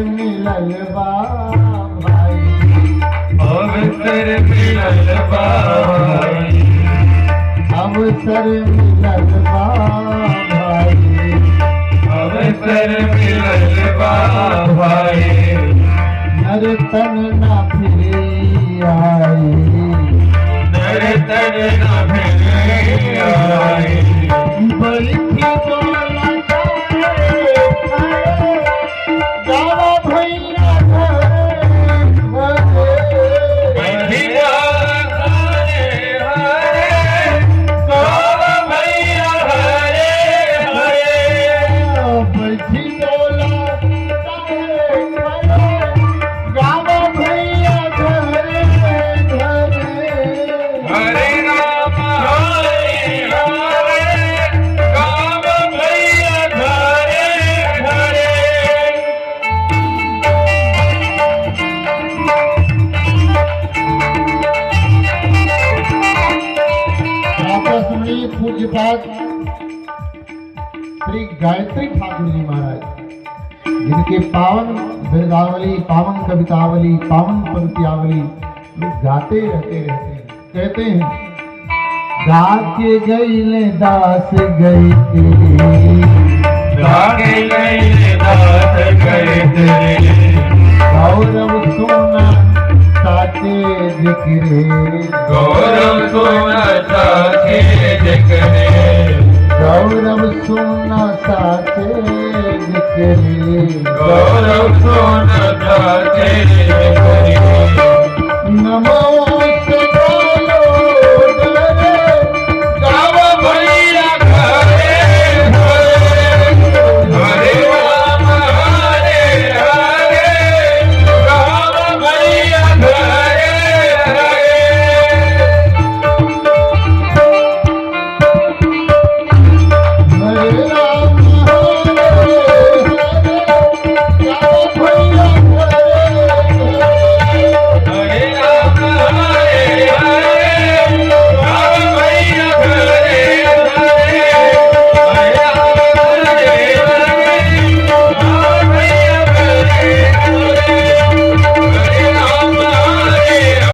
मिलल बा भाई, अवसर मिलल बा भाई, अवसर मिलल बा भाई, अवसर मिलल बा भाई। नर्तन ना फिरे आई, नर्तन न फिरे आई, बैठी डोला गावा भैया बैठिया हरे हरे, गाव भैया हरे हरे। बैठी डोला गावा भैया घरे घरे। हरे राम हरे हरे, गाव भैया हरे हरे। आपसमणि पूज्यपाद श्री गायत्री ठाकुर जी महाराज, जिनके पावन बिरदावली, पावन कवितावली, पावन पंक्तियावली लोग गाते रहते कहते हैं, गा के गईले दास गई लागे गए दास गए तेरे, गौरव सोना साचे जिक्रे, गौरव सोना साथे जगने, गौरव सोना साचे जिक्रे। गौरव सोना साथे जगने।